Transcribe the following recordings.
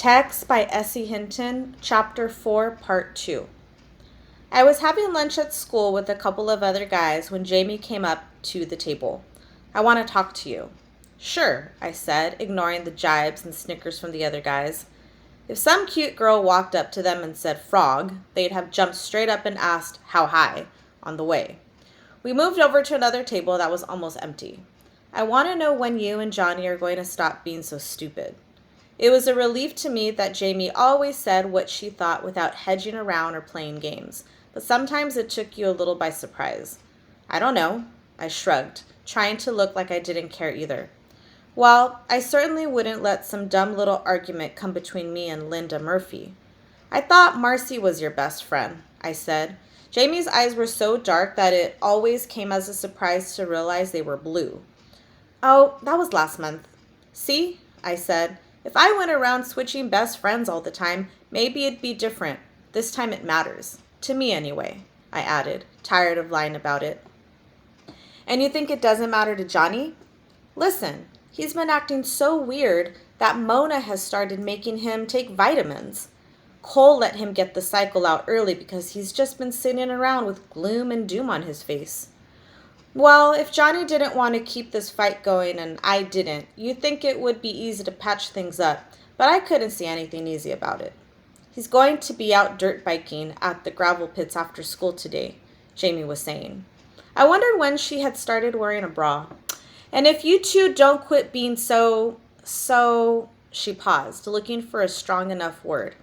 Text by Hinton, Chapter 4, Part 2. I was having lunch at school with a couple of other guys when Jamie came up to the table. "I want to talk to you." "Sure," I said, ignoring the jibes and snickers from the other guys. If some cute girl walked up to them and said frog, they'd have jumped straight up and asked, "How high?" on the way. We moved over to another table that was almost empty. "I want to know when you and Johnny are going to stop being so stupid." It was a relief to me that Jamie always said what she thought without hedging around or playing games, but sometimes it took you a little by surprise. "I don't know," I shrugged, trying to look like I didn't care either. "Well, I certainly wouldn't let some dumb little argument come between me and Linda Murphy." "I thought Marcy was your best friend," I said. Jamie's eyes were so dark that it always came as a surprise to realize they were blue. "Oh, that was last month." "See," I said, "if I went around switching best friends all the time, maybe it'd be different. This time it matters. To me anyway," I added, tired of lying about it. "And you think it doesn't matter to Johnny?" "Listen, he's been acting so weird that Mona has started making him take vitamins. Cole let him get the cycle out early because he's just been sitting around with gloom and doom on his face." "Well, if Johnny didn't want to keep this fight going and I didn't, you'd think it would be easy to patch things up, but I couldn't see anything easy about it." "He's going to be out dirt biking at the gravel pits after school today," Jamie was saying. I wondered when she had started wearing a bra. "And if you two don't quit being so, she paused, looking for a strong enough word.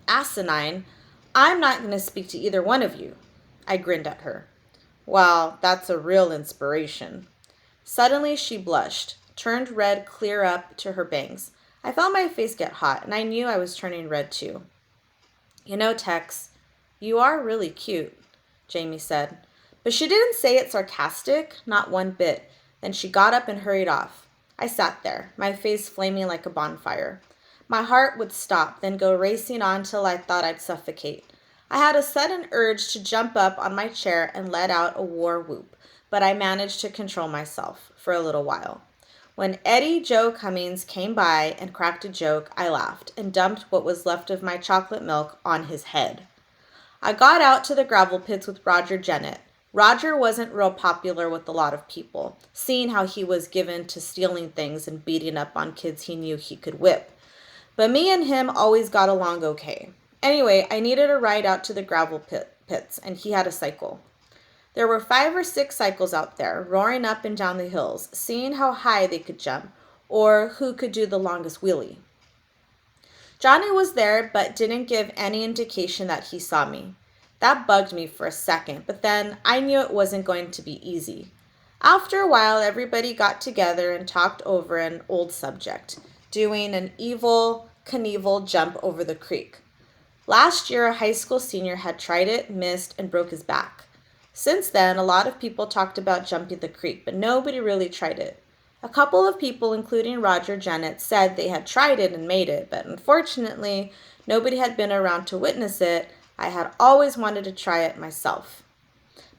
"Asinine, I'm not going to speak to either one of you." I grinned at her. "Well, that's a real inspiration." Suddenly she blushed, turned red clear up to her bangs. I felt my face get hot, and I knew I was turning red too. "You know, Tex, you are really cute," Jamie said. But she didn't say it sarcastic, not one bit. Then she got up and hurried off. I sat there, my face flaming like a bonfire. My heart would stop, then go racing on till I thought I'd suffocate. I had a sudden urge to jump up on my chair and let out a war whoop, but I managed to control myself for a little while. When Eddie Joe Cummings came by and cracked a joke, I laughed and dumped what was left of my chocolate milk on his head. I got out to the gravel pits with Roger Jennett. Roger wasn't real popular with a lot of people, seeing how he was given to stealing things and beating up on kids he knew he could whip. But me and him always got along okay. Anyway, I needed a ride out to the gravel pits, and he had a cycle. There were 5 or 6 cycles out there, roaring up and down the hills, seeing how high they could jump, or who could do the longest wheelie. Johnny was there, but didn't give any indication that he saw me. That bugged me for a second, but then I knew it wasn't going to be easy. After a while, everybody got together and talked over an old subject, doing an Evel Knievel jump over the creek. Last year, a high school senior had tried it, missed, and broke his back. Since then, a lot of people talked about jumping the creek, but nobody really tried it. A couple of people, including Roger Jennett, said they had tried it and made it, but unfortunately, nobody had been around to witness it. I had always wanted to try it myself.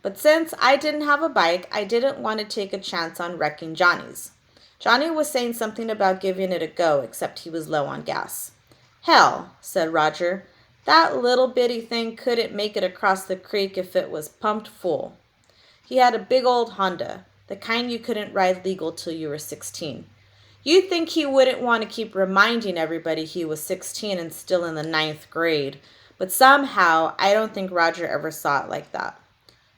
But since I didn't have a bike, I didn't want to take a chance on wrecking Johnny's. Johnny was saying something about giving it a go, except he was low on gas. "Hell," said Roger, "that little bitty thing couldn't make it across the creek if it was pumped full." He had a big old Honda, the kind you couldn't ride legal till you were 16. You'd think he wouldn't want to keep reminding everybody he was 16 and still in the 9th grade, but somehow I don't think Roger ever saw it like that.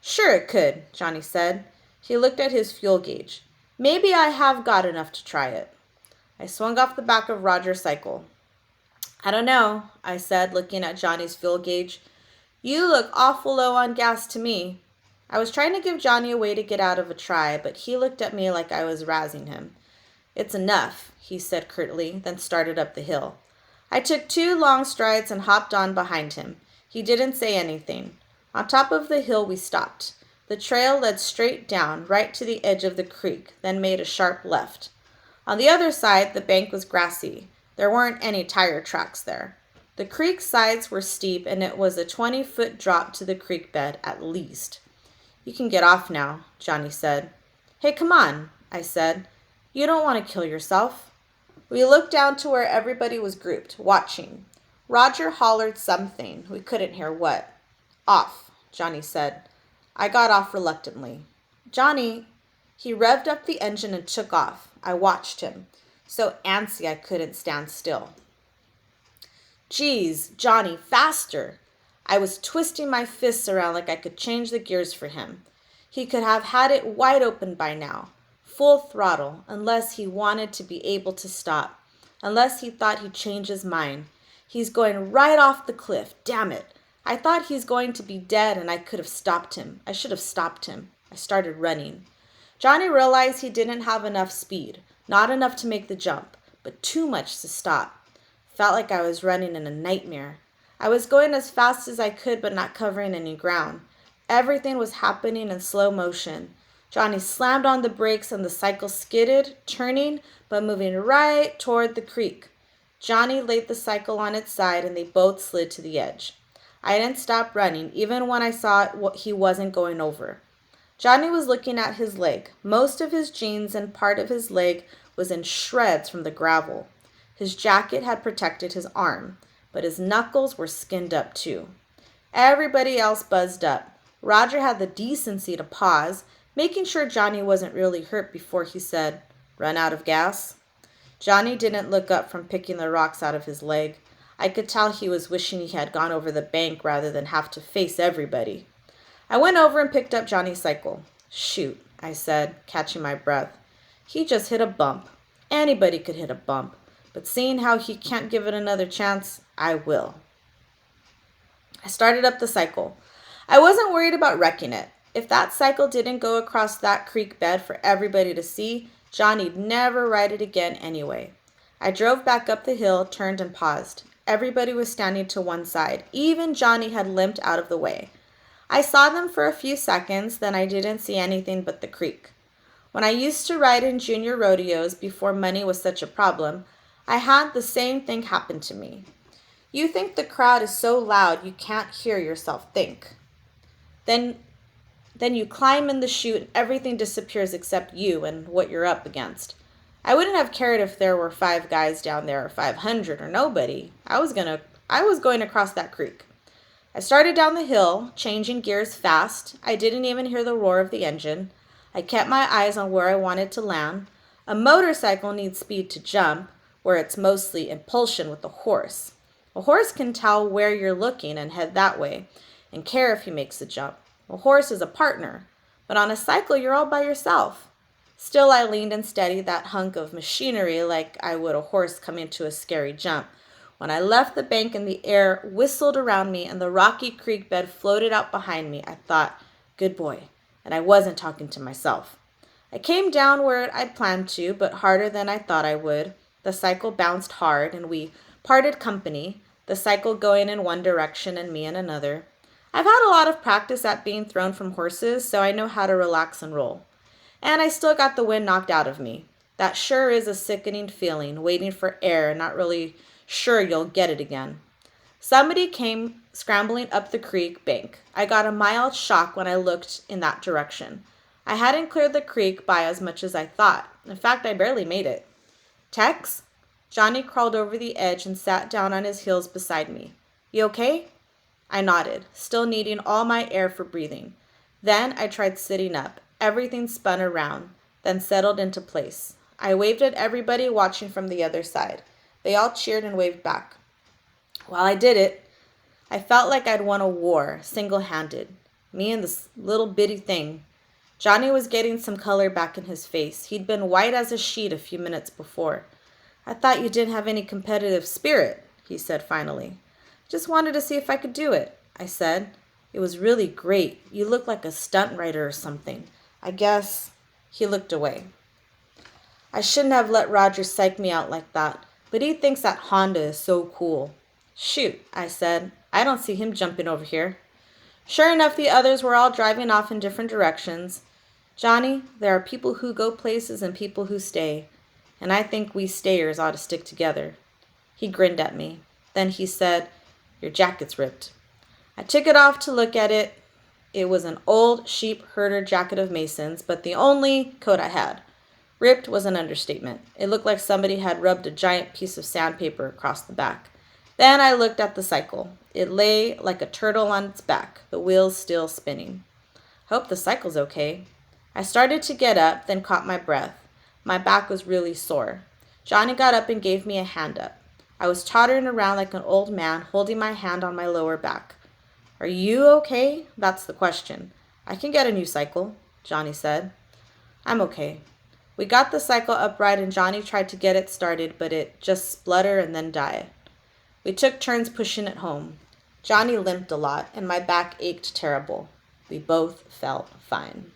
"Sure it could," Johnny said. He looked at his fuel gauge. "Maybe I have got enough to try it." I swung off the back of Roger's cycle. "I don't know," I said, looking at Johnny's fuel gauge. "You look awful low on gas to me." I was trying to give Johnny a way to get out of a try, but he looked at me like I was razzing him. "It's enough," he said curtly, then started up the hill. I took 2 long strides and hopped on behind him. He didn't say anything. On top of the hill we stopped. The trail led straight down, right to the edge of the creek, then made a sharp left. On the other side, the bank was grassy. There weren't any tire tracks there. The creek sides were steep, and it was a 20-foot drop to the creek bed at least. "You can get off now," Johnny said. "Hey, come on," I said. "You don't want to kill yourself." We looked down to where everybody was grouped, watching. Roger hollered something. We couldn't hear what. Off, Johnny said. I got off reluctantly. Johnny, he revved up the engine and took off. I watched him, so antsy I couldn't stand still. Geez, Johnny, faster! I was twisting my fists around like I could change the gears for him. He could have had it wide open by now, full throttle, unless he wanted to be able to stop, unless he thought he'd change his mind. He's going right off the cliff, damn it. I thought he's going to be dead and I could have stopped him. I should have stopped him. I started running. Johnny realized he didn't have enough speed, not enough to make the jump, but too much to stop. Felt like I was running in a nightmare. I was going as fast as I could but not covering any ground. Everything was happening in slow motion. Johnny slammed on the brakes and the cycle skidded, turning but moving right toward the creek. Johnny laid the cycle on its side and they both slid to the edge. I didn't stop running, even when I saw he wasn't going over. Johnny was looking at his leg. Most of his jeans and part of his leg was in shreds from the gravel. His jacket had protected his arm, but his knuckles were skinned up too. Everybody else buzzed up. Roger had the decency to pause, making sure Johnny wasn't really hurt before he said, "Run out of gas?" Johnny didn't look up from picking the rocks out of his leg. I could tell he was wishing he had gone over the bank rather than have to face everybody. I went over and picked up Johnny's cycle. Shoot, I said, catching my breath. He just hit a bump. Anybody could hit a bump, but seeing how he can't give it another chance, I will. I started up the cycle. I wasn't worried about wrecking it. If that cycle didn't go across that creek bed for everybody to see, Johnny'd never ride it again anyway. I drove back up the hill, turned and paused. Everybody was standing to one side. Even Johnny had limped out of the way. I saw them for a few seconds, then I didn't see anything but the creek. When I used to ride in junior rodeos before money was such a problem, I had the same thing happen to me. You think the crowd is so loud you can't hear yourself think. Then you climb in the chute and everything disappears except you and what you're up against. I wouldn't have cared if there were 5 guys down there or 500 or nobody. I was going across that creek. I started down the hill, changing gears fast. I didn't even hear the roar of the engine. I kept my eyes on where I wanted to land. A motorcycle needs speed to jump, where it's mostly impulsion with a horse. A horse can tell where you're looking and head that way, and care if he makes the jump. A horse is a partner, but on a cycle you're all by yourself. Still, I leaned and steadied that hunk of machinery like I would a horse coming to a scary jump. When I left the bank and the air whistled around me and the rocky creek bed floated out behind me, I thought, good boy, and I wasn't talking to myself. I came down where I'd planned to, but harder than I thought I would. The cycle bounced hard and we parted company, the cycle going in one direction and me in another. I've had a lot of practice at being thrown from horses, so I know how to relax and roll. And I still got the wind knocked out of me. That sure is a sickening feeling, waiting for air and not really sure you'll get it again. Somebody came scrambling up the creek bank. I got a mild shock when I looked in that direction. I hadn't cleared the creek by as much as I thought. In fact, I barely made it. Tex? Johnny crawled over the edge and sat down on his heels beside me. You okay? I nodded, still needing all my air for breathing. Then I tried sitting up. Everything spun around, then settled into place. I waved at everybody watching from the other side. They all cheered and waved back. While I did it, I felt like I'd won a war, single-handed. Me and this little bitty thing. Johnny was getting some color back in his face. He'd been white as a sheet a few minutes before. I thought you didn't have any competitive spirit, he said finally. Just wanted to see if I could do it, I said. It was really great. You look like a stunt rider or something. I guess. He looked away. I shouldn't have let Roger psych me out like that, but he thinks that Honda is so cool. Shoot, I said. I don't see him jumping over here. Sure enough, the others were all driving off in different directions. Johnny, there are people who go places and people who stay, and I think we stayers ought to stick together. He grinned at me. Then he said, Your jacket's ripped. I took it off to look at it. It was an old sheep herder jacket of Mason's, but the only coat I had. Ripped was an understatement. It looked like somebody had rubbed a giant piece of sandpaper across the back. Then I looked at the cycle. It lay like a turtle on its back, the wheels still spinning. Hope the cycle's okay. I started to get up, then caught my breath. My back was really sore. Johnny got up and gave me a hand up. I was tottering around like an old man, holding my hand on my lower back. Are you okay? That's the question. I can get a new cycle, Johnny said. I'm okay. We got the cycle upright and Johnny tried to get it started, but it just spluttered and then died. We took turns pushing it home. Johnny limped a lot and my back ached terrible. We both felt fine.